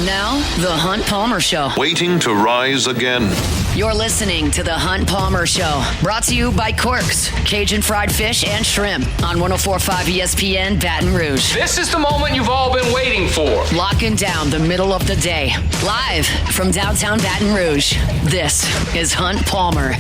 Now, The Hunt Palmer Show. Waiting to rise again. You're listening to The Hunt Palmer Show. Brought to you by Quirks, Cajun fried fish and shrimp on 104.5 ESPN Baton Rouge. This is the moment you've all been waiting for. Locking down the middle of the day. Live from downtown Baton Rouge, this is Hunt Palmer.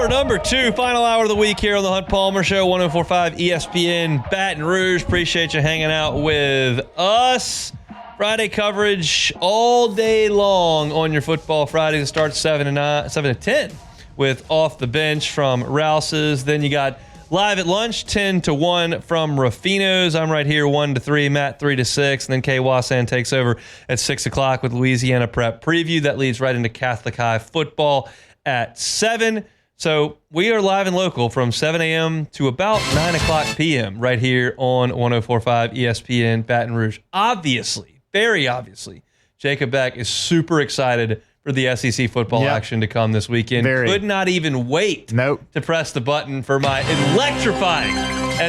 Number 2, final hour of the week here on the Hunt Palmer Show, 104.5 ESPN Baton Rouge. Appreciate you hanging out with us. Friday coverage all day long on your football Fridays. It starts 7 to 10 with Off the Bench from Rouse's. Then you got Live at Lunch, 10 to 1 from Ruffino's. I'm right here, 1 to 3, Matt 3 to 6. And then Kay Wassan takes over at 6 o'clock with Louisiana Prep Preview. That leads right into Catholic High football at 7. So we are live and local from 7 a.m. to about 9 o'clock p.m. right here on 104.5 ESPN Baton Rouge. Obviously, very obviously, Jacob Beck is super excited for the SEC football action to come this weekend. Could not even wait to press the button for my electrifying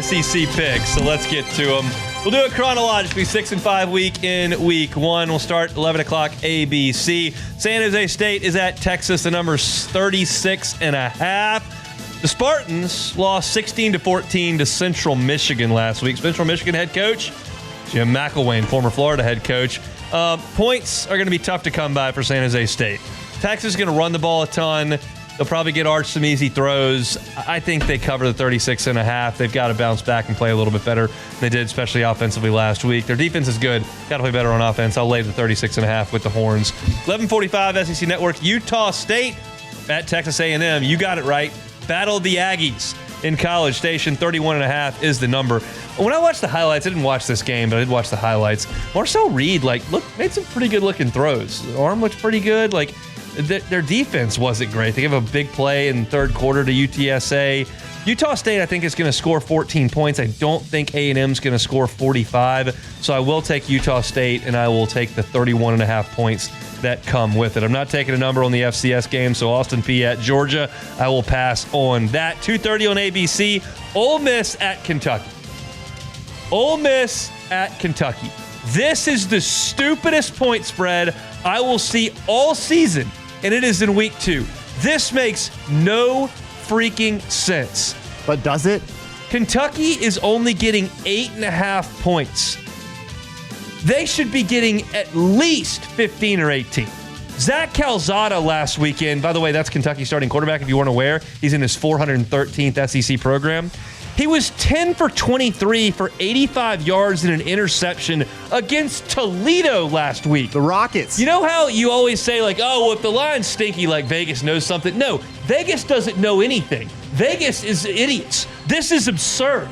SEC picks. So let's get to them. We'll do it chronologically. 6-5 week in week 1. We'll start 11 o'clock ABC. San Jose State is at Texas. The number's 36.5. The Spartans lost 16-14 to Central Michigan last week. Central Michigan head coach Jim McElwain, former Florida head coach. Points are going to be tough to come by for San Jose State. Texas is going to run the ball a ton. They'll probably get Arch some easy throws. I think they cover the 36.5. They've got to bounce back and play a little bit better than they did, especially offensively last week. Their defense is good. Got to play better on offense. I'll lay the 36.5 with the Horns. 11:45 SEC Network. Utah State at Texas A&M. You got it right. Battle of the Aggies in College Station. 31.5 is the number. When I watched the highlights, I didn't watch this game, but I did watch the highlights. Marcel Reed, made some pretty good looking throws. The arm looked pretty good. Their defense wasn't great. They gave a big play in third quarter to UTSA. Utah State, I think, is going to score 14 points. I don't think A&M is going to score 45. So I will take Utah State, and I will take the 31.5 points that come with it. I'm not taking a number on the FCS game, so Austin Peay at Georgia, I will pass on that. 2:30 on ABC, Ole Miss at Kentucky. Ole Miss at Kentucky. This is the stupidest point spread I will see all season, and it is in week 2. This makes no freaking sense. But does it? Kentucky is only getting 8.5 points. They should be getting at least 15 or 18. Zach Calzada last weekend, by the way, that's Kentucky's starting quarterback if you weren't aware. He's in his 413th SEC program. He was 10 for 23 for 85 yards and an interception against Toledo last week. The Rockets. You know how you always say, if the line's stinky, Vegas knows something? No, Vegas doesn't know anything. Vegas is idiots. This is absurd.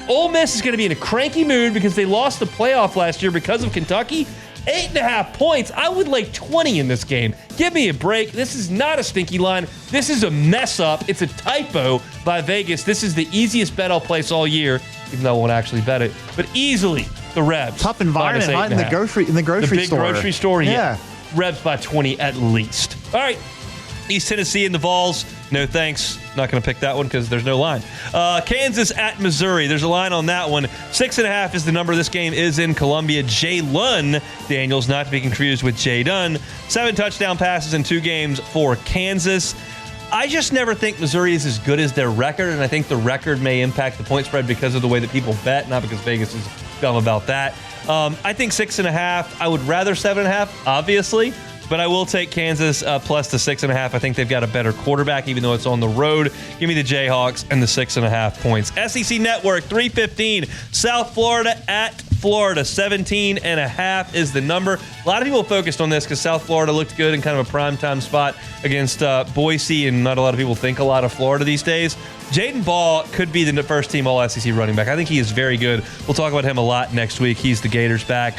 Ole Miss is going to be in a cranky mood because they lost the playoff last year because of Kentucky. 8.5 points. I would lay 20 in this game. Give me a break. This is not a stinky line. This is a mess up. It's a typo by Vegas. This is the easiest bet I'll place all year, even though I won't actually bet it. But easily the Rebs. Tough environment, huh? In the grocery store. The big grocery store, yeah. Rebs by 20 at least. All right. East Tennessee and the Vols. No thanks. Not going to pick that one because there's no line. Kansas at Missouri. There's a line on that one. 6.5 is the number. This game is in Columbia. Jalen Daniels, not to be confused with Jay Dunn. 7 touchdown passes in 2 games for Kansas. I just never think Missouri is as good as their record, and I think the record may impact the point spread because of the way that people bet, not because Vegas is dumb about that. I think 6.5. I would rather 7.5, obviously. But I will take Kansas plus the 6.5. I think they've got a better quarterback, even though it's on the road. Give me the Jayhawks and the 6.5 points. SEC Network, 3:15. South Florida at Florida, 17.5 is the number. A lot of people focused on this because South Florida looked good in kind of a primetime spot against Boise, and not a lot of people think a lot of Florida these days. Jaden Ball could be the first team All-SEC running back. I think he is very good. We'll talk about him a lot next week. He's the Gators back.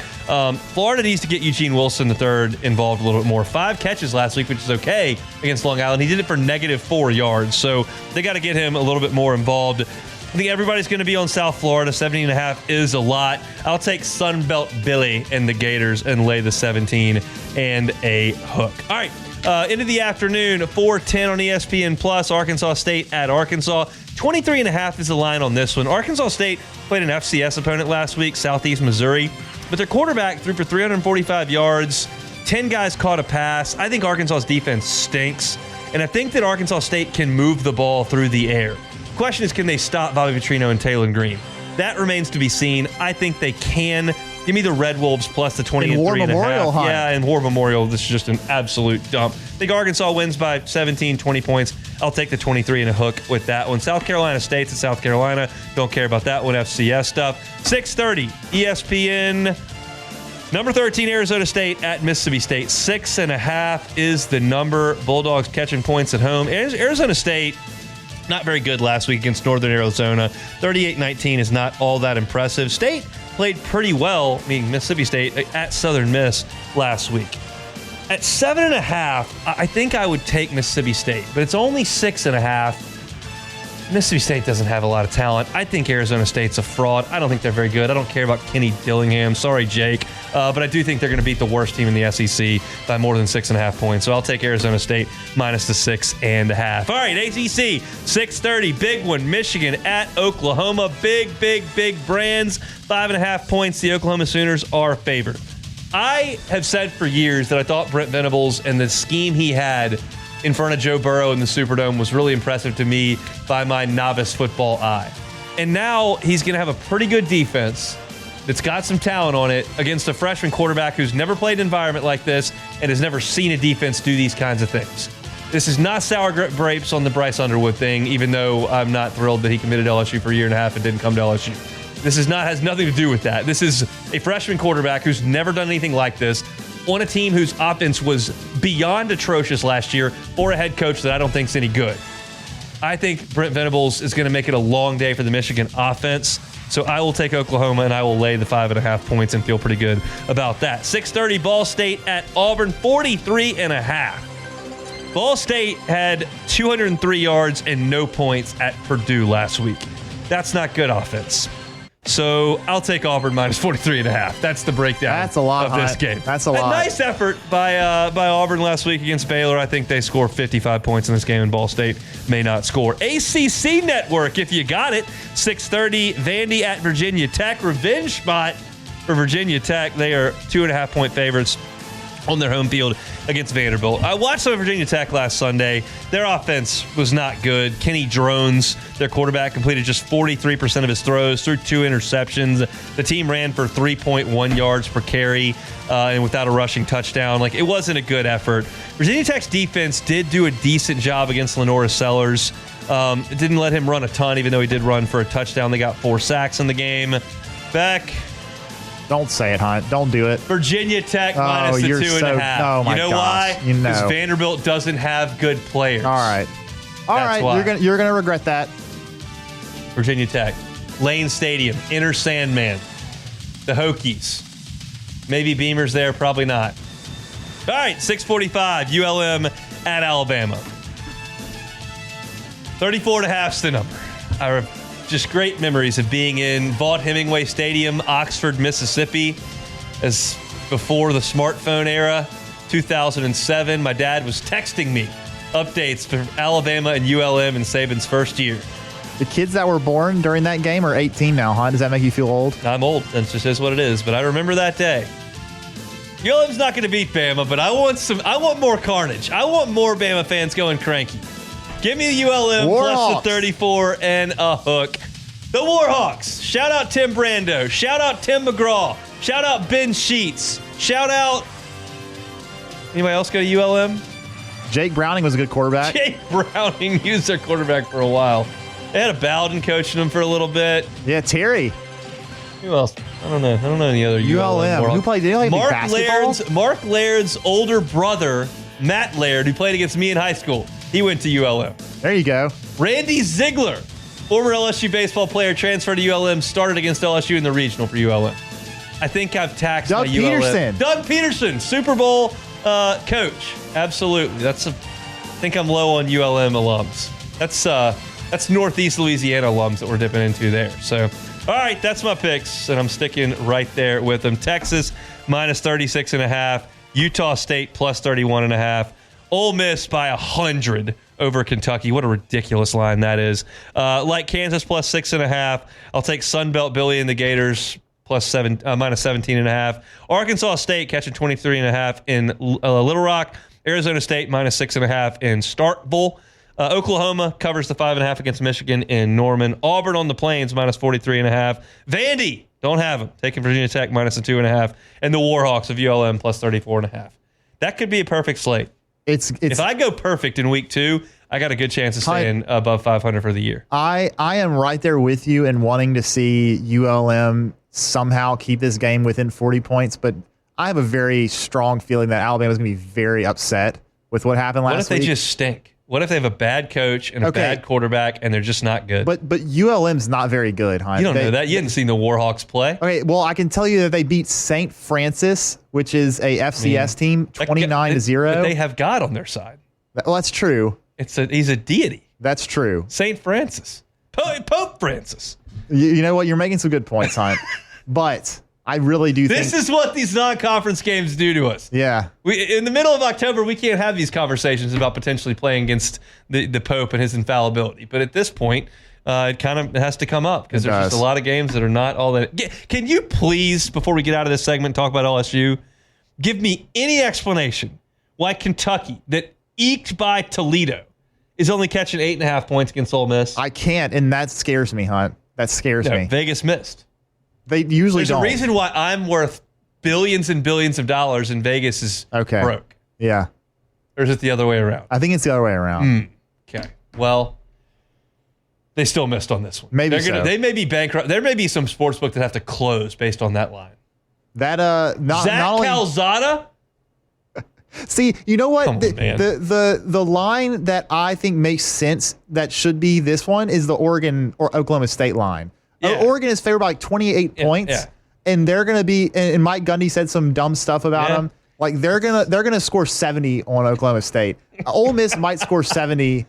Florida needs to get Eugene Wilson III involved a little bit more. 5 catches last week, which is okay against Long Island. He did it for -4 yards, so they got to get him a little bit more involved. I think everybody's going to be on South Florida. 17.5 is a lot. I'll take Sunbelt Billy and the Gators and lay the 17 and a hook. All right. Into the afternoon, 4:10 on ESPN Plus, Arkansas State at Arkansas. 23.5 is the line on this one. Arkansas State played an FCS opponent last week, Southeast Missouri, but their quarterback threw for 345 yards. 10 guys caught a pass. I think Arkansas's defense stinks, and I think that Arkansas State can move the ball through the air. The question is, can they stop Bobby Petrino and Taylor Green? That remains to be seen. I think they can. Give me the Red Wolves plus the 23.5. Yeah, and War Memorial, this is just an absolute dump. I think Arkansas wins by 17, 20 points. I'll take the 23 and a hook with that one. South Carolina State's at South Carolina. Don't care about that one, FCS stuff. 6:30, ESPN. Number 13, Arizona State at Mississippi State. 6.5 is the number. Bulldogs catching points at home. Arizona State, not very good last week against Northern Arizona. 38-19 is not all that impressive. State played pretty well, meaning Mississippi State, at Southern Miss last week. At 7.5, I think I would take Mississippi State, but it's only 6.5. Mississippi State doesn't have a lot of talent. I think Arizona State's a fraud. I don't think they're very good. I don't care about Kenny Dillingham. Sorry, Jake. But I do think they're going to beat the worst team in the SEC by more than 6.5 points. So I'll take Arizona State minus the 6.5. All right, ACC, 6:30, big one. Michigan at Oklahoma. Big brands. 5.5 points. The Oklahoma Sooners are favored. I have said for years that I thought Brent Venables and the scheme he had in front of Joe Burrow in the Superdome was really impressive to me by my novice football eye. And now he's going to have a pretty good defense that's got some talent on it against a freshman quarterback who's never played an environment like this and has never seen a defense do these kinds of things. This is not sour grapes on the Bryce Underwood thing, even though I'm not thrilled that he committed to LSU for a year and a half and didn't come to LSU. This has nothing to do with that. This is a freshman quarterback who's never done anything like this on a team whose offense was beyond atrocious last year for a head coach that I don't think is any good. I think Brent Venables is going to make it a long day for the Michigan offense. So I will take Oklahoma, and I will lay the 5.5 points and feel pretty good about that. 6:30, Ball State at Auburn, 43.5. Ball State had 203 yards and no points at Purdue last week. That's not good offense. So I'll take Auburn minus 43.5. That's the breakdown. That's a lot of this game. That's a lot. A nice effort by Auburn last week against Baylor. I think they score 55 points in this game, and Ball State may not score. ACC Network, if you got it. 6:30, Vandy at Virginia Tech. Revenge spot for Virginia Tech. They are 2.5-point favorites on their home field against Vanderbilt. I watched some of Virginia Tech last Sunday. Their offense was not good. Kenny Drones, their quarterback, completed just 43% of his throws, threw 2 interceptions. The team ran for 3.1 yards per carry and without a rushing touchdown. It wasn't a good effort. Virginia Tech's defense did do a decent job against Lenora Sellers. It didn't let him run a ton, even though he did run for a touchdown. They got 4 sacks in the game. Beck. Don't say it, Hunt. Don't do it. Virginia Tech minus the 2.5. Oh my you know gosh. why? You know. Because Vanderbilt doesn't have good players. All right. Why. You're gonna regret that. Virginia Tech, Lane Stadium, Inner Sandman, the Hokies. Maybe Beamer's there, probably not. All right, 6:45, ULM at Alabama. 34.5's the number. Just great memories of being in Vaught Hemingway Stadium, Oxford, Mississippi, as before the smartphone era, 2007. My dad was texting me updates for Alabama and ULM in Saban's first year. The kids that were born during that game are 18 now, huh? Does that make you feel old? I'm old. That just is what it is. But I remember that day. ULM's not going to beat Bama, but I want more carnage. I want more Bama fans going cranky. Give me the ULM plus the 34 and a hook. The Warhawks. Shout out Tim Brando. Shout out Tim McGraw. Shout out Ben Sheets. Shout out. Anybody else go to ULM? Jake Browning was a good quarterback. Jake Browning used their quarterback for a while. They had a Bowden coaching them for a little bit. Yeah, Terry. Who else? I don't know any other ULM. Who played? Did he play basketball? Mark Laird's older brother, Matt Laird, who played against me in high school. He went to ULM. There you go. Randy Ziegler, former LSU baseball player, transferred to ULM, started against LSU in the regional for ULM. I think I've taxed Doug my Peterson. ULM. Doug Peterson, Super Bowl coach. Absolutely. I think I'm low on ULM alums. That's Northeast Louisiana alums that we're dipping into there. So, all right, that's my picks, and I'm sticking right there with them. Texas minus 36.5. Utah State plus 31.5. Ole Miss by 100 over Kentucky. What a ridiculous line that is. Like Kansas plus 6.5. I'll take Sunbelt Billy and the Gators minus 17.5. Arkansas State catching 23.5 in Little Rock. Arizona State minus 6.5 in Starkville. Oklahoma covers the 5.5 against Michigan in Norman. Auburn on the Plains minus 43.5. Vandy, don't have them. Taking Virginia Tech minus a 2.5. And the Warhawks of ULM plus 34.5. That could be a perfect slate. If I go perfect in week 2, I got a good chance of staying above 500 for the year. I am right there with you in wanting to see ULM somehow keep this game within 40 points, but I have a very strong feeling that Alabama's going to be very upset with what happened last week. What if they just stink? What if they have a bad coach and a bad quarterback and they're just not good? But ULM's not very good, Hunt. You don't know that. You hadn't seen the Warhawks play. Okay, well, I can tell you that they beat St. Francis, which is a FCS team, 29-0. But they have God on their side. Well, that's true. He's a deity. That's true. St. Francis. Pope Francis. You know what? You're making some good points, Hunt. But I really do think... This is what these non-conference games do to us. Yeah. In the middle of October, we can't have these conversations about potentially playing against the Pope and his infallibility. But at this point, it kind of has to come up because there's just a lot of games that are not all that... Can you please, before we get out of this segment, talk about LSU, give me any explanation why Kentucky, that eked by Toledo, is only catching 8.5 points against Ole Miss? I can't, and that scares me, Hunt. That scares me. Vegas missed. They usually There's don't. a reason why I'm worth billions and billions of dollars and Vegas is broke. Yeah. Or is it the other way around? I think it's the other way around. Okay. Well, they still missed on this one. Maybe so. They may be bankrupt. There may be some sportsbook that have to close based on that line. That Zach Calzada? See, you know what? Come on, man. The line that I think makes sense that should be this one is the Oregon or Oklahoma State line. Yeah. Oregon is favored by like 28 points, and they're going to be. And Mike Gundy said some dumb stuff about them. Like they're gonna score 70 on Oklahoma State. Ole Miss might score 70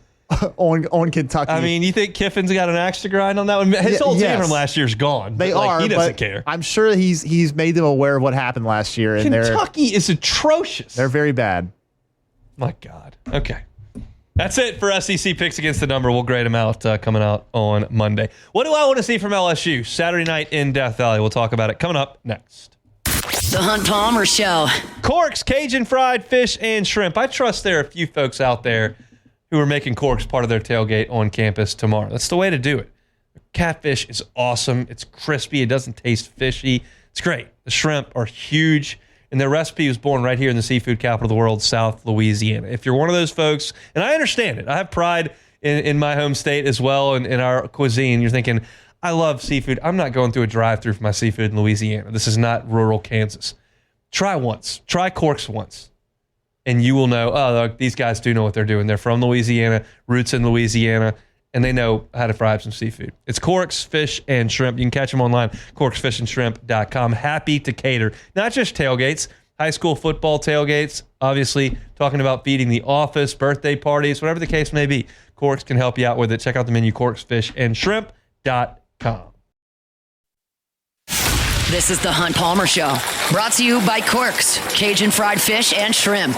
on Kentucky. I mean, you think Kiffin's got an axe to grind on that one? His whole team from last year's gone. They are. He doesn't care. I'm sure he's made them aware of what happened last year. And Kentucky is atrocious. They're very bad. My God. Okay. That's it for SEC picks against the number. We'll grade them out coming out on Monday. What do I want to see from LSU Saturday night in Death Valley? We'll talk about it coming up next. The Hunt Palmer Show. Corks, Cajun fried fish, and shrimp. I trust there are a few folks out there who are making Corks part of their tailgate on campus tomorrow. That's the way to do it. Catfish is awesome. It's crispy. It doesn't taste fishy. It's great. The shrimp are huge. And their recipe was born right here in the seafood capital of the world, South Louisiana. If you're one of those folks, and I understand it, I have pride in my home state as well and in our cuisine. You're thinking, I love seafood. I'm not going through a drive-through for my seafood in Louisiana. This is not rural Kansas. Try once. Try Corks once. And you will know, oh, these guys do know what they're doing. They're from Louisiana, roots in Louisiana, and they know how to fry up some seafood. It's Corks, Fish, and Shrimp. You can catch them online, corksfishandshrimp.com. Happy to cater. Not just tailgates, high school football tailgates, obviously talking about feeding the office, birthday parties, whatever the case may be. Corks can help you out with it. Check out the menu, corksfishandshrimp.com. This is the Hunt Palmer Show, brought to you by Corks, Cajun fried fish and shrimp.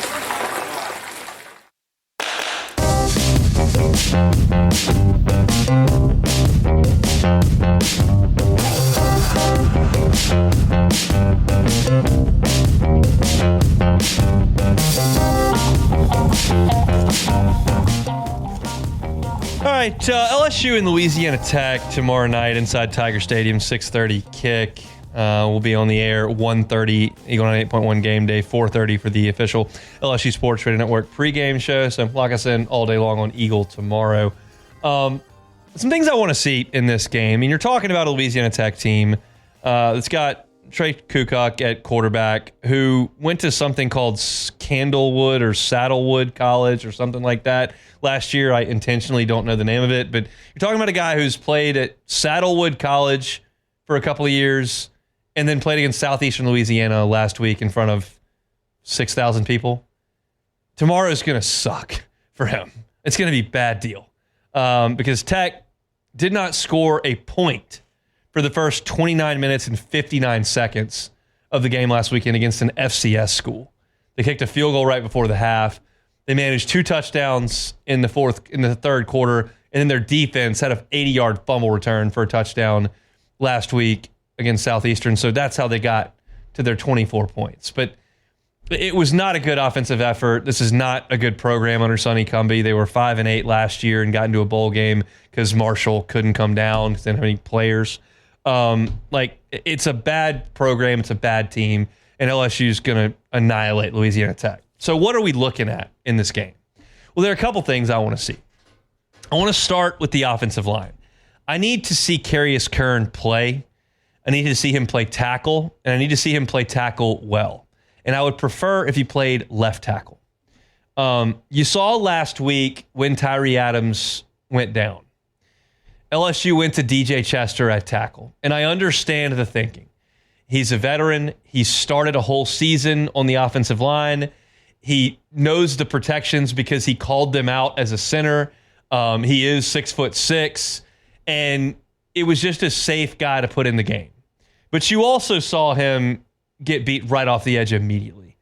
All right, LSU and Louisiana Tech tomorrow night inside Tiger Stadium, 6:30 kick. We'll be on the air 1:30, Eagle 98.1 game day, 4:30 for the official LSU Sports Radio Network pregame show. So lock us in all day long on Eagle tomorrow. Some things I want to see in this game. I mean, you're talking about a Louisiana Tech team that's got Trey Kukoc at quarterback, who went to something called Candlewood or Saddlewood College or something like that last year. I intentionally don't know the name of it, but you're talking about a guy who's played at Saddlewood College for a couple of years and then played against Southeastern Louisiana last week in front of 6,000 people. Tomorrow's going to suck for him. It's going to be a bad deal because Tech did not score a point for the first 29 minutes and 59 seconds of the game last weekend against an FCS school. They kicked a field goal right before the half. They managed 2 touchdowns in the third quarter, and then their defense had an 80-yard fumble return for a touchdown last week against Southeastern. So that's how they got to their 24 points. But it was not a good offensive effort. This is not a good program under Sonny Cumbie. They were 5-8 last year and got into a bowl game because Marshall couldn't come down because they didn't have any players. It's a bad program. It's a bad team, and LSU is going to annihilate Louisiana Tech. So what are we looking at in this game? Well, there are a couple things I want to see. I want to start with the offensive line. I need to see Carius Kern play. I need to see him play tackle, and I need to see him play tackle well. And I would prefer if he played left tackle. You saw last week when Tyree Adams went down. LSU went to DJ Chester at tackle, and I understand the thinking. He's a veteran. He started a whole season on the offensive line. He knows the protections because he called them out as a center. He is 6'6", and it was just a safe guy to put in the game. But you also saw him get beat right off the edge immediately.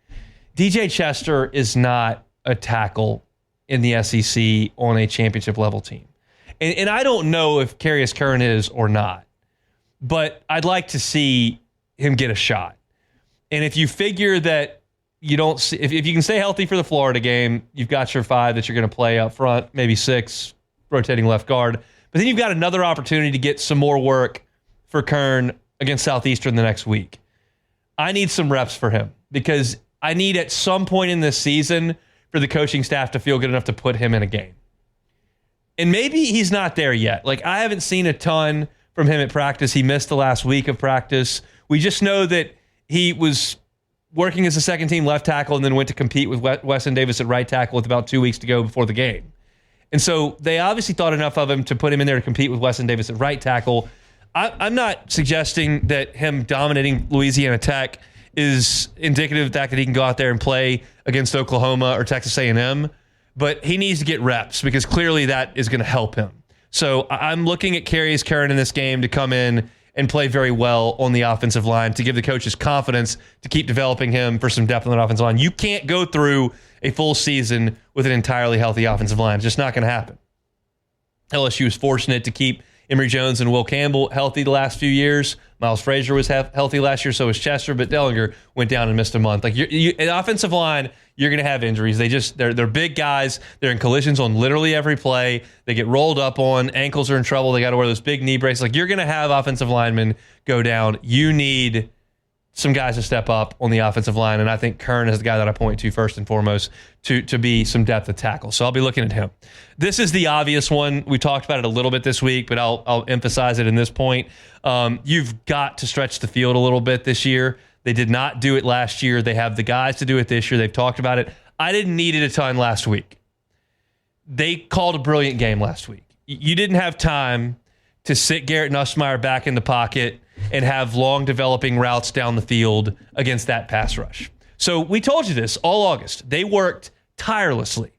DJ Chester is not a tackle in the SEC on a championship level team. And I don't know if Carius Kern is or not, but I'd like to see him get a shot. And if you figure that you don't see, if you can stay healthy for the Florida game, you've got your 5 that you're going to play up front, maybe 6 rotating left guard. But then you've got another opportunity to get some more work for Kern against Southeastern the next week. I need some reps for him because I need at some point in this season for the coaching staff to feel good enough to put him in a game. And maybe he's not there yet. I haven't seen a ton from him at practice. He missed the last week of practice. We just know that he was working as a second-team left tackle and then went to compete with Weston Davis at right tackle with about 2 weeks to go before the game. And so they obviously thought enough of him to put him in there to compete with Weston Davis at right tackle. I'm not suggesting that him dominating Louisiana Tech is indicative of the fact that he can go out there and play against Oklahoma or Texas A&M, but he needs to get reps because clearly that is going to help him. So I'm looking at Carius Kern in this game to come in and play very well on the offensive line to give the coaches confidence to keep developing him for some depth on the offensive line. You can't go through a full season with an entirely healthy offensive line. It's just not going to happen. LSU is fortunate to keep Emory Jones and Will Campbell healthy the last few years. Miles Frazier was healthy last year, so was Chester, but Dellinger went down and missed a month. An offensive line, you're going to have injuries. They're big guys. They're in collisions on literally every play. They get rolled up on. Ankles are in trouble. They got to wear those big knee braces. You're going to have offensive linemen go down. You need some guys to step up on the offensive line, and I think Kern is the guy that I point to first and foremost to be some depth of tackle. So I'll be looking at him. This is the obvious one. We talked about it a little bit this week, but I'll emphasize it in this point. You've got to stretch the field a little bit this year. They did not do it last year. They have the guys to do it this year. They've talked about it. I didn't need it a ton last week. They called a brilliant game last week. You didn't have time to sit Garrett Nussmeier back in the pocket and have long developing routes down the field against that pass rush. So we told you this all August. They worked tirelessly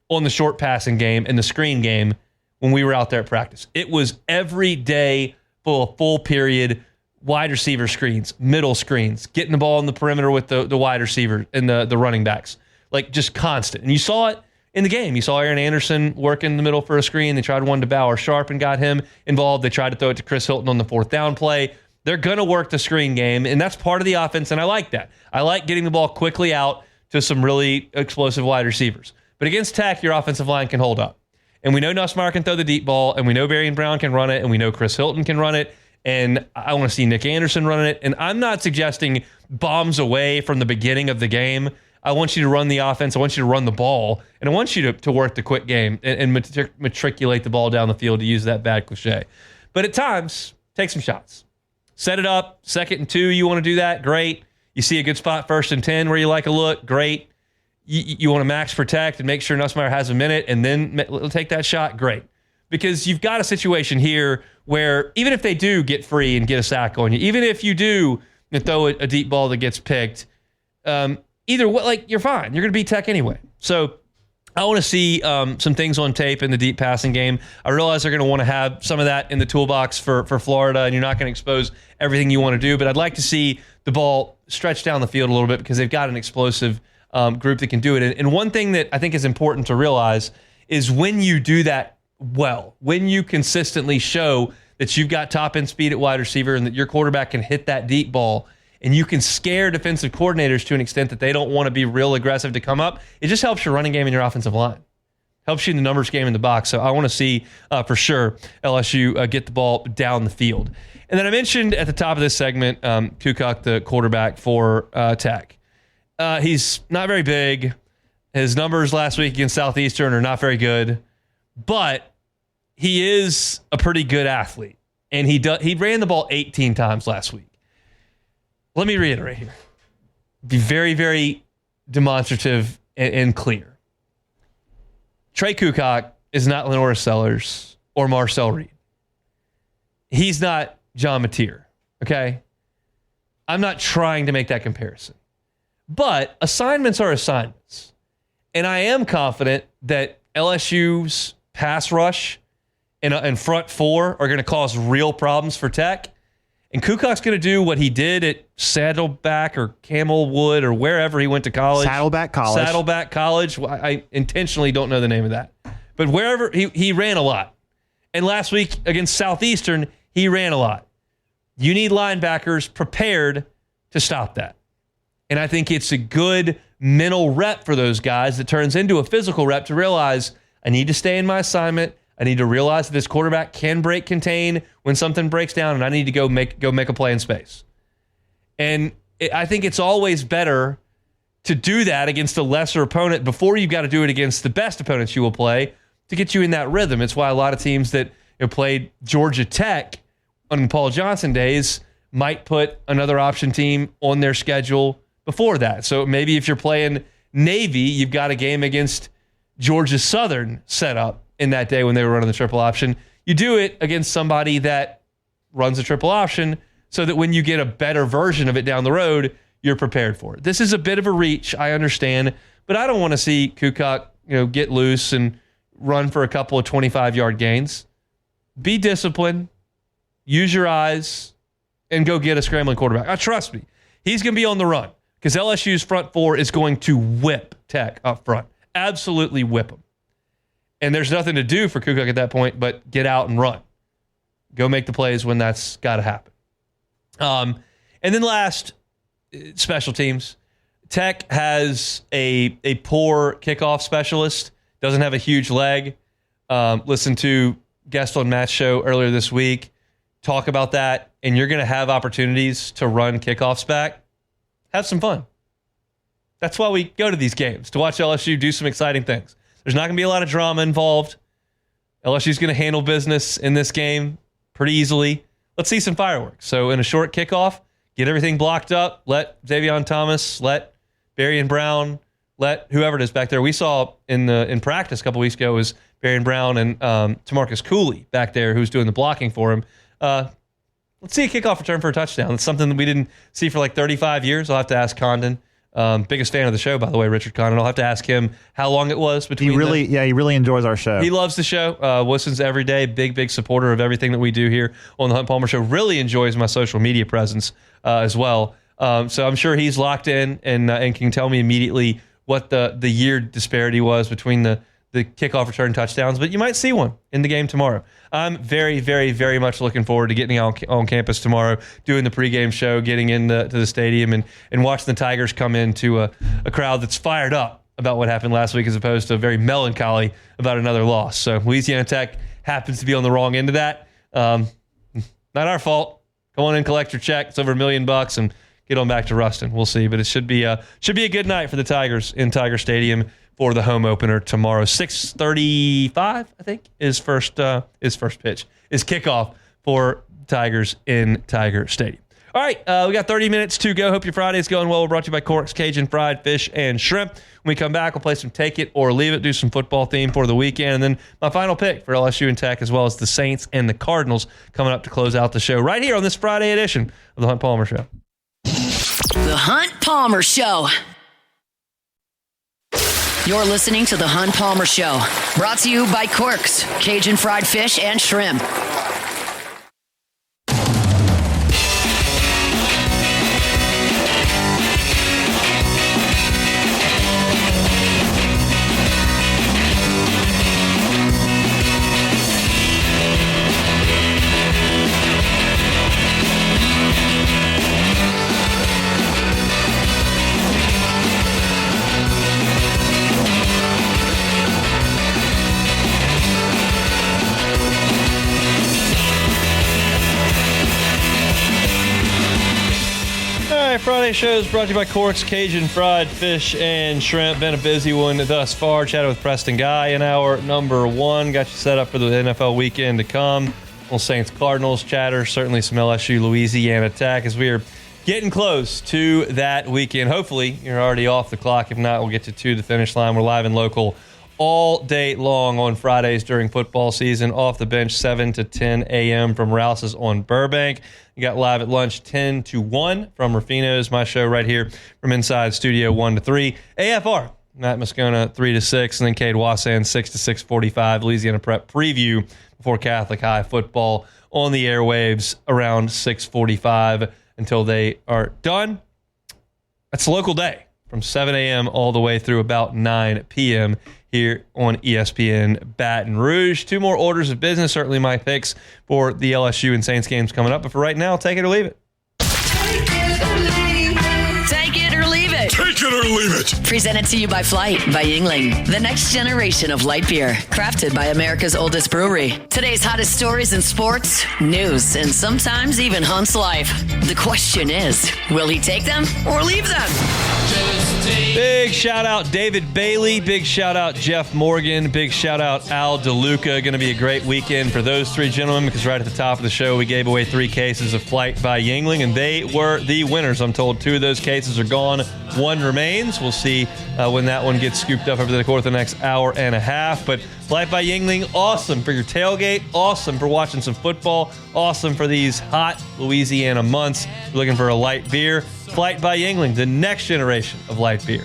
on the short passing game and the screen game when we were out there at practice. It was every day full period, wide receiver screens, middle screens, getting the ball in the perimeter with the wide receiver and the running backs. Just constant. And you saw it in the game. You saw Aaron Anderson work in the middle for a screen. They tried one to Bauer Sharp and got him involved. They tried to throw it to Chris Hilton on the 4th down play. They're going to work the screen game, and that's part of the offense, and I like that. I like getting the ball quickly out to some really explosive wide receivers. But against Tech, your offensive line can hold up. And we know Nussmeier can throw the deep ball, and we know Varian Brown can run it, and we know Chris Hilton can run it, and I want to see Nick Anderson running it. And I'm not suggesting bombs away from the beginning of the game. I want you to run the offense. I want you to run the ball, and I want you to work the quick game and matriculate the ball down the field, to use that bad cliche. But at times, take some shots. Set it up, 2nd and 2, you want to do that, great. You see a good spot, 1st and 10, where you like a look, great. You want to max protect and make sure Nussmeier has a minute and then take that shot, great. Because you've got a situation here where even if they do get free and get a sack on you, even if you do throw a deep ball that gets picked, either way, you're fine. You're going to beat Tech anyway. So I want to see some things on tape in the deep passing game. I realize they're going to want to have some of that in the toolbox for Florida, and you're not going to expose everything you want to do, but I'd like to see the ball stretch down the field a little bit because they've got an explosive group that can do it. And one thing that I think is important to realize is when you do that well, when you consistently show that you've got top-end speed at wide receiver and that your quarterback can hit that deep ball, and you can scare defensive coordinators to an extent that they don't want to be real aggressive to come up, it just helps your running game and your offensive line. Helps you in the numbers game in the box. So I want to see, for sure, LSU get the ball down the field. And then I mentioned at the top of this segment, Kukuk, the quarterback for Tech. He's not very big. His numbers last week against Southeastern are not very good. But he is a pretty good athlete. And he ran the ball 18 times last week. Let me reiterate here. Be very, very demonstrative and clear. Trey Kukuk is not Lenora Sellers or Marcel Reed. He's not John Mateer, okay? I'm not trying to make that comparison. But assignments are assignments. And I am confident that LSU's pass rush and front four are going to cause real problems for Tech. And Kukuk's going to do what he did at Saddleback or Camelwood or wherever he went to college. Saddleback College. I intentionally don't know the name of that. But wherever, he ran a lot. And last week against Southeastern, he ran a lot. You need linebackers prepared to stop that. And I think it's a good mental rep for those guys that turns into a physical rep to realize I need to stay in my assignment. I need to realize that this quarterback can break contain when something breaks down, and I need to go make a play in space. And I think it's always better to do that against a lesser opponent before you've got to do it against the best opponents you will play to get you in that rhythm. It's why a lot of teams that played Georgia Tech on Paul Johnson days might put another option team on their schedule before that. So maybe if you're playing Navy, you've got a game against Georgia Southern set up in that day when they were running the triple option. You do it against somebody that runs a triple option so that when you get a better version of it down the road, you're prepared for it. This is a bit of a reach, I understand, but I don't want to see Kukuk, get loose and run for a couple of 25-yard gains. Be disciplined, use your eyes, and go get a scrambling quarterback. Trust me, he's going to be on the run because LSU's front four is going to whip Tech up front. Absolutely whip them. And there's nothing to do for Kukuk at that point but get out and run. Go make the plays when that's got to happen. And then last, special teams. Tech has a poor kickoff specialist. Doesn't have a huge leg. Listen to guest on Matt's show earlier this week. Talk about that. And you're going to have opportunities to run kickoffs back. Have some fun. That's why we go to these games, to watch LSU do some exciting things. There's not going to be a lot of drama involved. LSU's going to handle business in this game pretty easily. Let's see some fireworks. So in a short kickoff, get everything blocked up. Let Xavion Thomas, let Berrien Brown, let whoever it is back there. We saw in practice a couple weeks ago was Berrien Brown and Tamarcus Cooley back there who's doing the blocking for him. Let's see a kickoff return for a touchdown. It's something that we didn't see for like 35 years. I'll have to ask Condon. Biggest fan of the show, by the way, Richard Condon. I'll have to ask him how long it was between He really enjoys our show. He loves the show. Listens every day. Big supporter of everything that we do here on the Hunt Palmer Show. Really enjoys my social media presence as well. So I'm sure he's locked in and can tell me immediately what the year disparity was between the kickoff return touchdowns. But you might see one in the game tomorrow. I'm very, very, very much looking forward to getting out on campus tomorrow, doing the pregame show, getting into the stadium, and watching the Tigers come into a crowd that's fired up about what happened last week as opposed to very melancholy about another loss. So Louisiana Tech happens to be on the wrong end of that. Not our fault. Go on and collect your check. It's over $1 million and get on back to Ruston. We'll see. But it should be a good night for the Tigers in Tiger Stadium for the home opener tomorrow. 6:35, I think, is first pitch, is kickoff for Tigers in Tiger Stadium. All right, we got 30 minutes to go. Hope your Friday's going well. We're brought to you by Cork's Cajun Fried Fish and Shrimp. When we come back, we'll play some Take It or Leave It, do some football theme for the weekend, and then my final pick for LSU and Tech, as well as the Saints and the Cardinals coming up to close out the show right here on this Friday edition of the Hunt Palmer Show. The Hunt Palmer Show. You're listening to The Hunt Palmer Show, brought to you by Cork's Cajun Fried Fish and Shrimp. Friday show is brought to you by Cork's Cajun Fried Fish and Shrimp. Been a busy one thus far. Chatted with Preston Guy in hour number 1. Got you set up for the NFL weekend to come. Well, Saints-Cardinals chatter. Certainly some LSU-Louisiana attack as we are getting close to that weekend. Hopefully, you're already off the clock. If not, we'll get you to the finish line. We're live and local all day long on Fridays during football season. Off the bench, 7 to 10 a.m. from Rouse's on Burbank. You got live at lunch 10 to 1 from Rufino's, my show right here from inside Studio 1 to 3. AFR, Matt Moscona 3 to 6, and then Cade Wassan 6 to 6:45. Louisiana Prep preview before Catholic High football on the airwaves around 6:45 until they are done. That's a local day from 7 a.m. all the way through about 9 p.m. here on ESPN Baton Rouge. 2 more orders of business, certainly my picks for the LSU and Saints games coming up. But for right now, take it or leave it. Take it or leave it. Take it or leave it. Presented to you by Flight by Yingling, the next generation of light beer, crafted by America's oldest brewery. Today's hottest stories in sports, news, and sometimes even Hunt's life. The question is, will he take them or leave them? Big shout out David Bailey. Big shout out Jeff Morgan. Big shout out Al DeLuca. Going to be a great weekend for those 3 gentlemen because right at the top of the show we gave away 3 cases of Flight by Yingling and they were the winners. I'm told 2 of those cases are gone. 1 remains. We'll see when that one gets scooped up over the course of the next hour and a half. But Flight by Yingling, awesome for your tailgate. Awesome for watching some football. Awesome for these hot Louisiana months. You're looking for a light beer. Flight by Yingling, the next generation of light beer.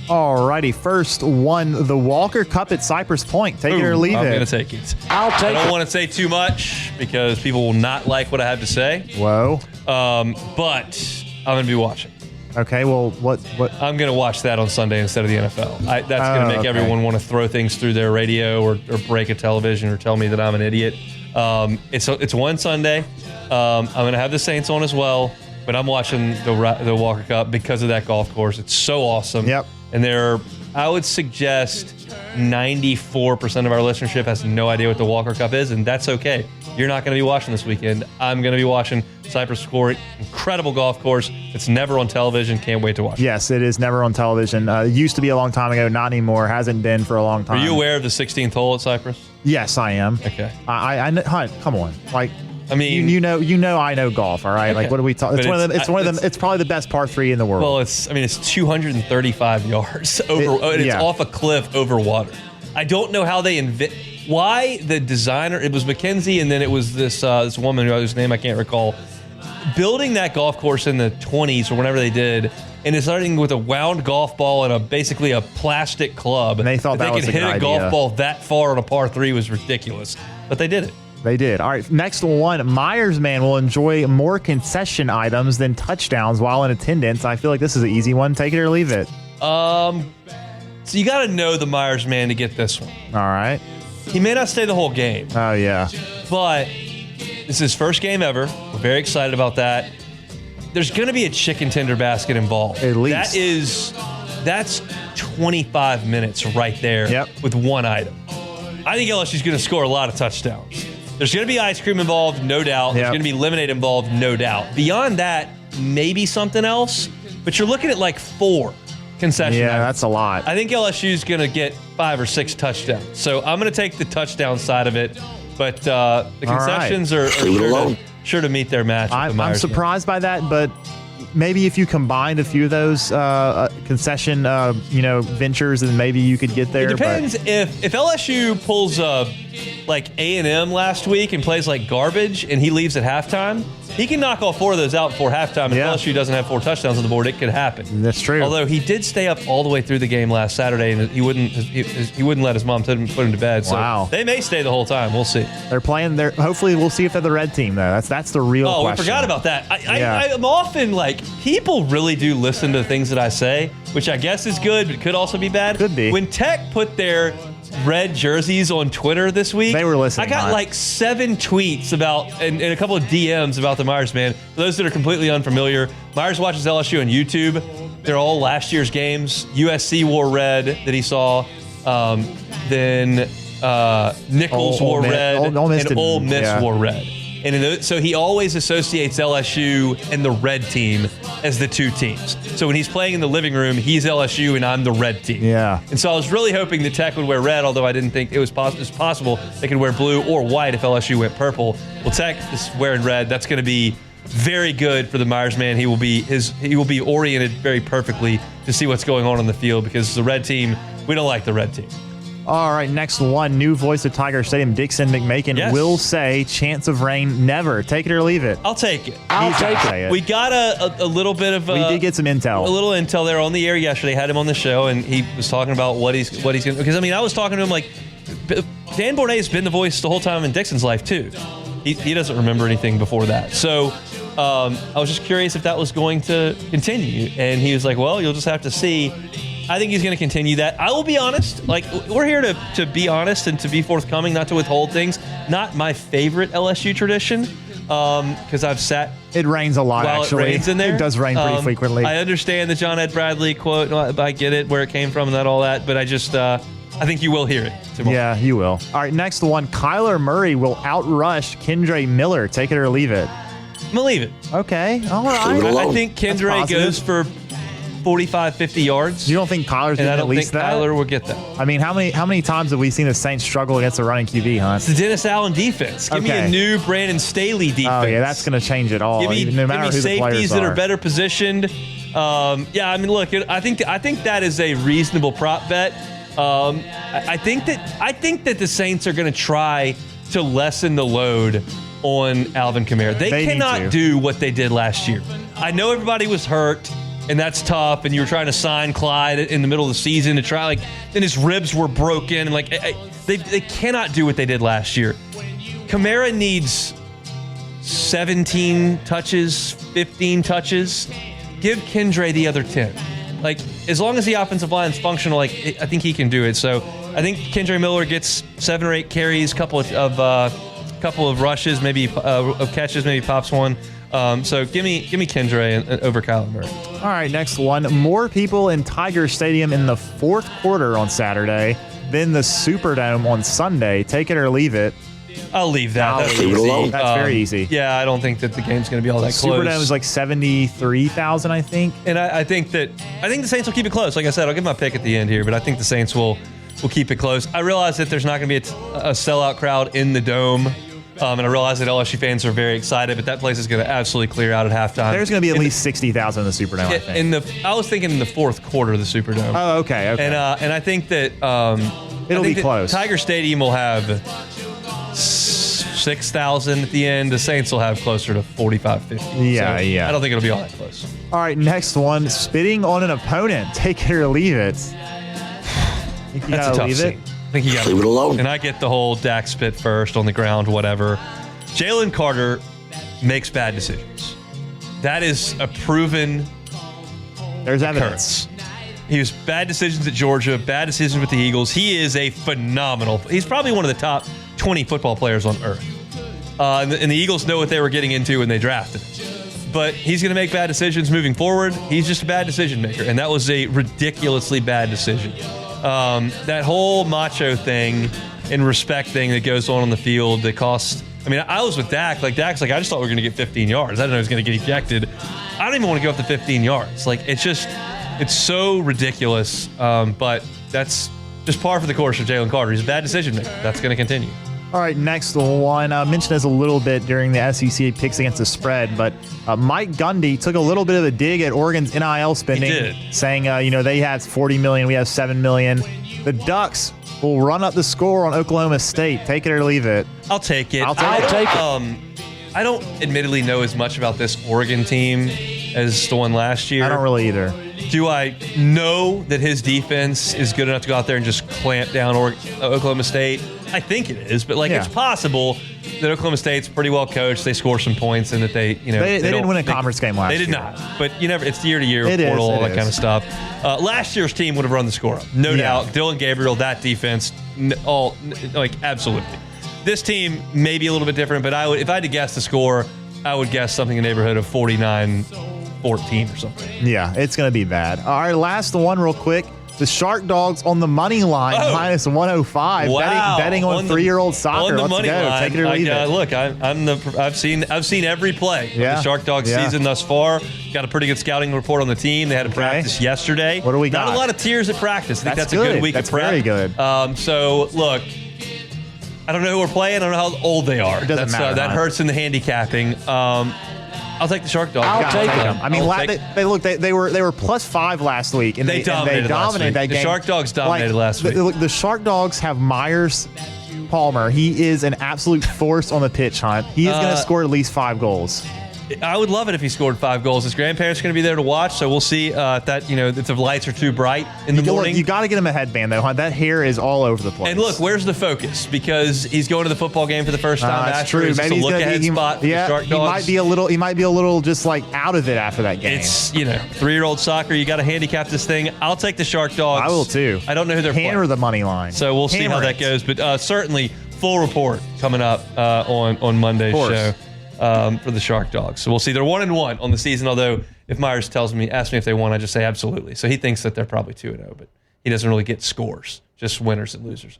Alrighty, first one, the Walker Cup at Cypress Point. Take it or leave I'm it. going to take it. I'll take it. I don't want to say too much because people will not like what I have to say. Whoa. But I'm going to be watching. Okay, well, what? I'm going to watch that on Sunday instead of the NFL. That's going to make everyone want to throw things through their radio or break a television or tell me that I'm an idiot. It's one Sunday. I'm going to have the Saints on as well, but I'm watching the Walker Cup because of that golf course. It's so awesome. Yep. And I would suggest 94% of our listenership has no idea what the Walker Cup is, and that's okay. You're not going to be watching this weekend. I'm going to be watching Cypress Court. Incredible golf course. It's never on television. Can't wait to watch. Yes, it is never on television. It used to be a long time ago. Not anymore. Hasn't been for a long time. Are you aware of the 16th hole at Cypress? Yes, I am. Okay. I know. Come on. Like, I mean, you know, I know golf. All right. Okay. Like, what are we talking? It's probably the best par 3 in the world. Well, it's 235 yards over. It's off a cliff over water. I don't know how they why the designer. It was McKenzie, and then it was this woman whose name I can't recall. Building that golf course in the 20s or whenever they did, and it's starting with a wound golf ball and basically a plastic club. And they thought that they was could a hit good a golf idea. ball that far on a par 3 was ridiculous, but they did it. They did. All right, next one. Myers man will enjoy more concession items than touchdowns while in attendance. I feel like this is an easy one. Take it or leave it. So you got to know the Myers man to get this one. All right. He may not stay the whole game. Oh, yeah. But this is his first game ever. We're very excited about that. There's going to be a chicken tender basket involved. At least. That's 25 minutes right there with one item. I think LSU's going to score a lot of touchdowns. There's going to be ice cream involved, no doubt. There's going to be lemonade involved, no doubt. Beyond that, maybe something else. But you're looking at like 4 concession items. That's a lot. I think LSU's going to get 5 or 6 touchdowns. So I'm going to take the touchdown side of it. But the concessions are sure to meet their match. I'm surprised by that, but maybe if you combined a few of those concession ventures, then maybe you could get there. It depends. If LSU pulls like A&M last week and plays like garbage and he leaves at halftime, he can knock all 4 of those out before halftime. If LSU doesn't have 4 touchdowns on the board, it could happen. That's true. Although he did stay up all the way through the game last Saturday, and he wouldn't let his mom put him to bed. So they may stay the whole time. We'll see. They're playing. Hopefully, we'll see if they're the red team though. That's the real question. Oh, we forgot about that. I'm often like, people really do listen to the things that I say, which I guess is good, but could also be bad. Could be. When Tech put their red jerseys on Twitter this week, they were listening. I got like 7 tweets about and a couple of DMs about the Myers man. For those that are completely unfamiliar, Myers watches LSU on YouTube. They're all last year's games. USC wore red that he saw. Then Nichols wore red, and Ole Miss wore red. And so he always associates LSU and the red team as the two teams. So when he's playing in the living room, he's LSU and I'm the red team. Yeah. And so I was really hoping that Tech would wear red, although I didn't think it was possible they could wear blue or white if LSU went purple. Well, Tech is wearing red. That's going to be very good for the Myers man. He will be oriented very perfectly to see what's going on the field, because the red team, we don't like the red team. All right, next one. New voice of Tiger Stadium, Dixon McMakin, will say chance of rain never. Take it or leave it. I'll take it. I'll take it. We got a little bit of... we did get some intel. A little intel there on the air yesterday. Had him on the show, and he was talking about what he's going to... Because, I mean, I was talking to him like... Dan Bournet has been the voice the whole time in Dixon's life, too. He doesn't remember anything before that. So I was just curious if that was going to continue. And he was like, well, you'll just have to see. I think he's going to continue that. I will be honest. Like, we're here to be honest and to be forthcoming, not to withhold things. Not my favorite LSU tradition, because I've sat. It rains a lot, while actually. It rains in there. It does rain pretty frequently. I understand the John Ed Bradley quote. I get it, where it came from and all that. But I just, I think you will hear it tomorrow. Yeah, you will. All right, next one. Kyler Murray will outrush Kendre Miller. Take it or leave it. I'm going to leave it. Okay, all right. I think Kendre goes for 45, 50 yards. You don't think Kyler's going to at least that? I don't think Kyler will get that. I mean, how many times have we seen the Saints struggle against the running QB, huh? It's the Dennis Allen defense. Give me a new Brandon Staley defense. Oh, yeah, that's going to change it all. No matter who the players safeties that are better positioned. Yeah, I mean, look, I think that is a reasonable prop bet. I think that the Saints are going to try to lessen the load on Alvin Kamara. They cannot do what they did last year. I know everybody was hurt, and that's tough, and you were trying to sign Clyde in the middle of the season to try, then his ribs were broken. They cannot do what they did last year. Kamara needs 17 touches, 15 touches. Give Kendre the other 10. As long as the offensive line's functional, I think he can do it. So I think Kendre Miller gets 7 or 8 carries, couple of rushes, maybe of catches, maybe pops one. So give me Kendre over Kyler Murray. All right, next one. More people in Tiger Stadium in the fourth quarter on Saturday than the Superdome on Sunday. Take it or leave it. I'll leave that. That's leave easy. it alone. That's very easy. Yeah, I don't think that the game's going to be all that close. Superdome is like 73,000, I think. And I think the Saints will keep it close. Like I said, I'll give my pick at the end here, but I think the Saints will keep it close. I realize that there's not going to be a sellout crowd in the Dome. And I realize that LSU fans are very excited, but that place is going to absolutely clear out at halftime. There's going to be at least 60,000 in the Superdome, I think. I was thinking in the fourth quarter of the Superdome. Oh, okay. And I think that it'll be close. Tiger Stadium will have 6,000 at the end. The Saints will have closer to 45, 50. Yeah, so yeah. I don't think it'll be all that close. All right, next one. Spitting on an opponent. Take it or leave it. That's a tough scene. I think you got to leave it alone. And I get the whole Dak spit first on the ground, whatever. Jalen Carter makes bad decisions. That is a proven There's evidence. He was bad decisions at Georgia, bad decisions with the Eagles. He is a phenomenal. He's probably one of the top 20 football players on earth. And the Eagles know what they were getting into when they drafted him. But he's going to make bad decisions moving forward. He's just a bad decision maker, and that was a ridiculously bad decision. That whole macho thing and respect thing that goes on the field that costs. I mean, I was with Dak. Dak's I just thought we were going to get 15 yards. I didn't know he was going to get ejected. I don't even want to go up to 15 yards. It's so ridiculous. But that's just par for the course for Jalen Carter. He's a bad decision maker. That's going to continue. All right, next one. I mentioned this a little bit during the SEC picks against the spread, but Mike Gundy took a little bit of a dig at Oregon's NIL spending, saying, they have $40 million, we have $7 million. The Ducks will run up the score on Oklahoma State. Take it or leave it. I'll take it. I'll take it. I don't admittedly know as much about this Oregon team as the one last year. I don't really either. Do I know that his defense is good enough to go out there and just clamp down Oklahoma State? I think it is, but it's possible that Oklahoma State's pretty well coached. They score some points, and that they didn't win a conference game last year. They did not, but you never. It's year to year portal, all that kind of stuff. Last year's team would have run the score up, no doubt. Dylan Gabriel, that defense, absolutely. This team may be a little bit different, but if I had to guess the score, I would guess something in the neighborhood of 49-14 or something. Yeah, it's going to be bad. All right, last one real quick. The Shark Dogs on the money line, minus 105. Wow. Betting on 3-year-old soccer. On the Let's money go. line. Take it or leave it. Look, I've seen every play of the Shark Dog season thus far. Got a pretty good scouting report on the team. They had a practice yesterday. What do we got? Not a lot of tears at practice. I think that's a good week of prep. That's very good. So, look, I don't know who we're playing. I don't know how old they are. It doesn't matter. That hurts in the handicapping. I'll take the Shark Dogs. I'll take them. I mean, they were +5 last week, and they dominated that game. The Shark Dogs dominated last week. The Shark Dogs have Myers Palmer. He is an absolute force on the pitch, Hunt. He is going to score at least 5 goals. I would love it if he scored 5 goals. His grandparents are going to be there to watch, so we'll see if the lights are too bright in the morning. You got to get him a headband, though, Hunt. That hair is all over the place. And look, where's the focus? Because he's going to the football game for the first time. That's true. Maybe he's look-ahead spot for the Shark Dogs. He might be a little just like out of it after that game. It's 3-year-old soccer. You got to handicap this thing. I'll take the Shark Dogs. I will too. I don't know who they're playing. Hammer the money line. So we'll see how that goes. But certainly, full report coming up on Monday's show. For the Shark Dogs. So we'll see. They're 1-1 on the season, although if Myers asks me if they won, I just say absolutely. So he thinks that they're probably 2-0, but he doesn't really get scores, just winners and losers.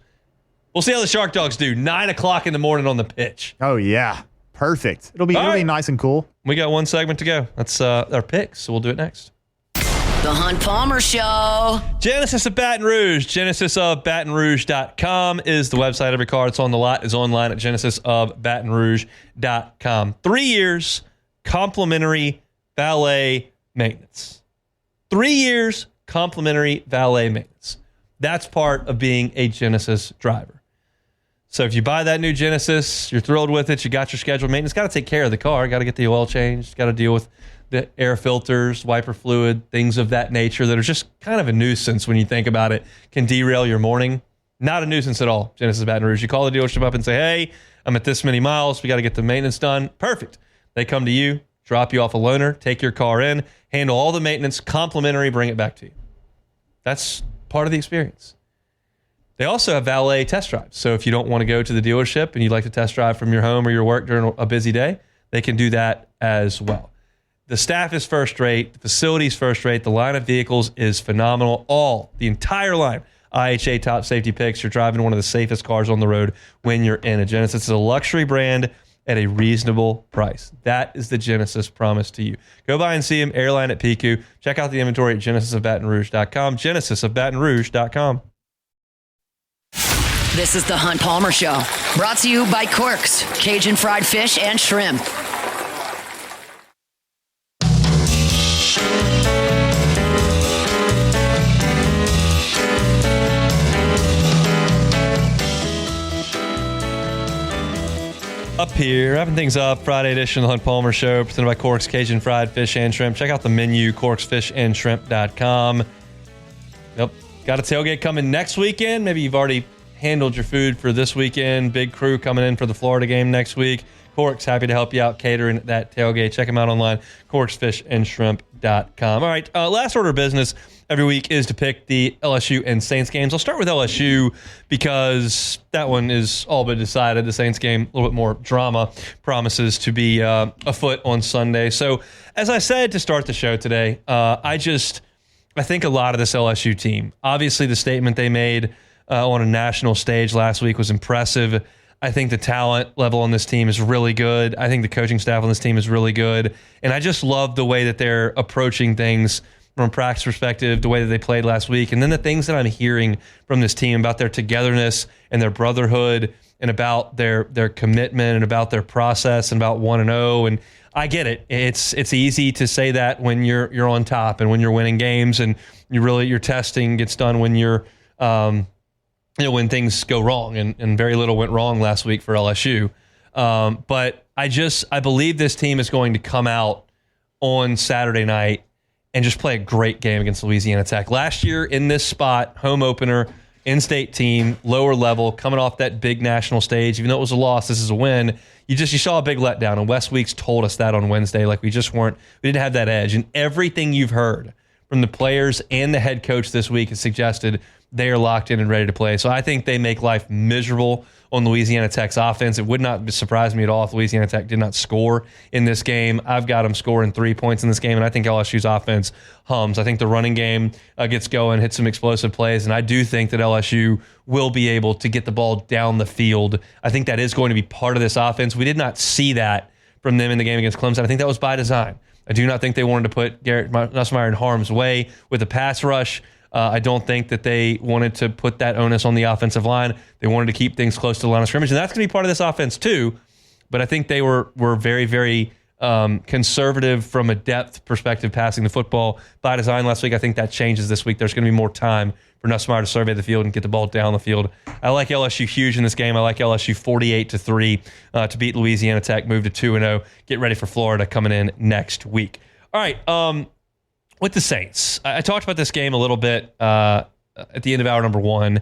We'll see how the Shark Dogs do. 9 o'clock in the morning on the pitch. Oh, yeah. Perfect. It'll be nice and cool. We got one segment to go. That's our picks, so we'll do it next. The Hunt Palmer Show. Genesis of Baton Rouge. GenesisofBatonRouge.com is the website. Every car that's on the lot is online at GenesisofBatonRouge.com. 3 years, complimentary valet maintenance. 3 years, complimentary valet maintenance. That's part of being a Genesis driver. So if you buy that new Genesis, you're thrilled with it, you got your scheduled maintenance, got to take care of the car, got to get the oil changed, got to deal with the air filters, wiper fluid, things of that nature that are just kind of a nuisance when you think about it, can derail your morning. Not a nuisance at all, Genesis of Baton Rouge. You call the dealership up and say, hey, I'm at this many miles. We got to get the maintenance done. Perfect. They come to you, drop you off a loaner, take your car in, handle all the maintenance, complimentary, bring it back to you. That's part of the experience. They also have valet test drives. So if you don't want to go to the dealership and you'd like to test drive from your home or your work during a busy day, they can do that as well. The staff is first rate. The facility is first rate. The line of vehicles is phenomenal. The entire line. IHA top safety picks. You're driving one of the safest cars on the road when you're in a Genesis. It's a luxury brand at a reasonable price. That is the Genesis promise to you. Go by and see them. Airline at PQ. Check out the inventory at GenesisofBatonRouge.com. GenesisofBatonRouge.com. This is the Hunt Palmer Show. Brought to you by Quirks, Cajun fried fish and shrimp. Up here, wrapping things up, Friday edition of the Hunt Palmer Show, presented by Corks Cajun Fried Fish and Shrimp. Check out the menu, corksfishandshrimp.com. Yep, got a tailgate coming next weekend. Maybe you've already handled your food for this weekend. Big crew coming in for the Florida game next week. Corks, happy to help you out catering that tailgate. Check them out online, corksfishandshrimp.com. All right, last order of business every week is to pick the LSU and Saints games. I'll start with LSU because that one is all but decided. The Saints game, a little bit more drama, promises to be afoot on Sunday. So as I said to start the show today, I think a lot of this LSU team, obviously the statement they made on a national stage last week was impressive. I think the talent level on this team is really good. I think the coaching staff on this team is really good. And I just love the way that they're approaching things from a practice perspective, the way that they played last week. And then the things that I'm hearing from this team about their togetherness and their brotherhood and about their commitment and about their process and about 1-0. And I get it. It's easy to say that when you're on top and when you're winning games and your testing gets done when you're when things go wrong, and very little went wrong last week for LSU. But I believe this team is going to come out on Saturday night and just play a great game against Louisiana Tech. Last year in this spot, home opener, in-state team, lower level, coming off that big national stage. Even though it was a loss, this is a win. You saw a big letdown, and Wes Weeks told us that on Wednesday. Like we didn't have that edge. And everything you've heard from the players and the head coach this week has suggested they are locked in and ready to play. So I think they make life miserable on Louisiana Tech's offense. It would not surprise me at all if Louisiana Tech did not score in this game. I've got them scoring 3 points in this game, and I think LSU's offense hums. I think the running game gets going, hits some explosive plays, and I do think that LSU will be able to get the ball down the field. I think that is going to be part of this offense. We did not see that from them in the game against Clemson. I think that was by design. I do not think they wanted to put Garrett Nussmeier in harm's way with a pass rush. I don't think that they wanted to put that onus on the offensive line. They wanted to keep things close to the line of scrimmage, and that's going to be part of this offense too. But I think they were very, very conservative from a depth perspective passing the football by design last week. I think that changes this week. There's going to be more time for Nussmeier to survey the field and get the ball down the field. I like LSU huge in this game. I like LSU 48-3 to beat Louisiana Tech, move to 2-0, get ready for Florida coming in next week. All right, with the Saints, I talked about this game a little bit at the end of hour number 1.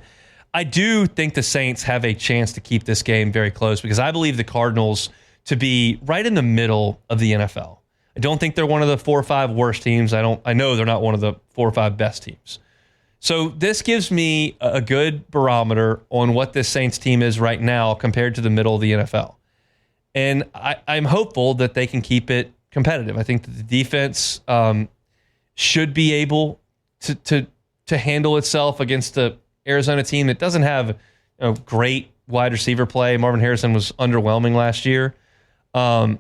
I do think the Saints have a chance to keep this game very close because I believe the Cardinals to be right in the middle of the NFL. I don't think they're one of the 4 or 5 worst teams. I know they're not one of the 4 or 5 best teams. So this gives me a good barometer on what this Saints team is right now compared to the middle of the NFL. And I'm hopeful that they can keep it competitive. I think that the defense should be able to handle itself against the Arizona team that doesn't have great wide receiver play. Marvin Harrison was underwhelming last year. And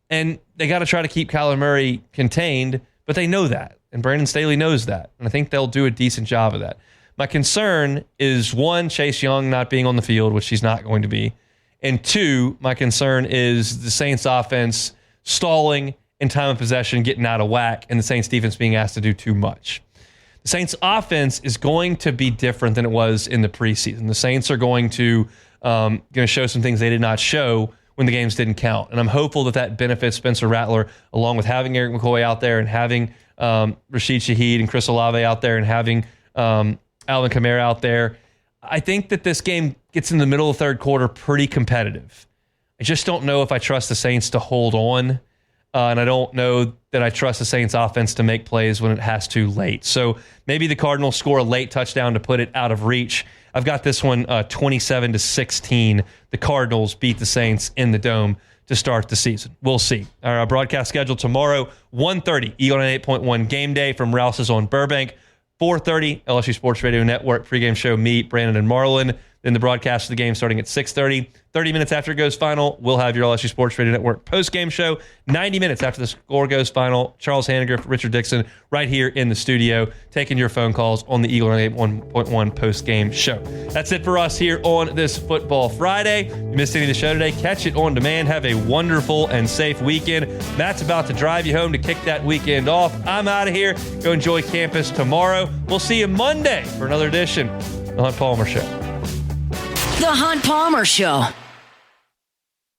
they got to try to keep Kyler Murray contained, but they know that. And Brandon Staley knows that. And I think they'll do a decent job of that. My concern is, 1, Chase Young not being on the field, which he's not going to be. And 2, my concern is the Saints offense stalling and time of possession getting out of whack and the Saints defense being asked to do too much. The Saints offense is going to be different than it was in the preseason. The Saints are going to show some things they did not show when the games didn't count. And I'm hopeful that benefits Spencer Rattler, along with having Eric McCoy out there and having Rashid Shaheed and Chris Olave out there and having Alvin Kamara out there. I think that this game gets in the middle of the third quarter pretty competitive. I just don't know if I trust the Saints to hold on. And I don't know that I trust the Saints offense to make plays when it has to late. So maybe the Cardinals score a late touchdown to put it out of reach. I've got this one 27-16. The Cardinals beat the Saints in the Dome to start the season. We'll see. Our broadcast schedule tomorrow, 1:30, Eagle 98.1 Game Day from Rouse's on Burbank. 4:30, LSU Sports Radio Network pregame show, me, Brandon, and Marlon. Then the broadcast of the game starting at 6:30. 30 minutes after it goes final, we'll have your LSU Sports Radio Network postgame show. 90 minutes after the score goes final, Charles Haniger, Richard Dixon, right here in the studio, taking your phone calls on the Eagle 98.1 postgame show. That's it for us here on this Football Friday. If you missed any of the show today, catch it on demand. Have a wonderful and safe weekend. Matt's about to drive you home to kick that weekend off. I'm out of here. Go enjoy campus tomorrow. We'll see you Monday for another edition of The Hunt Palmer Show. The Hunt Palmer Show.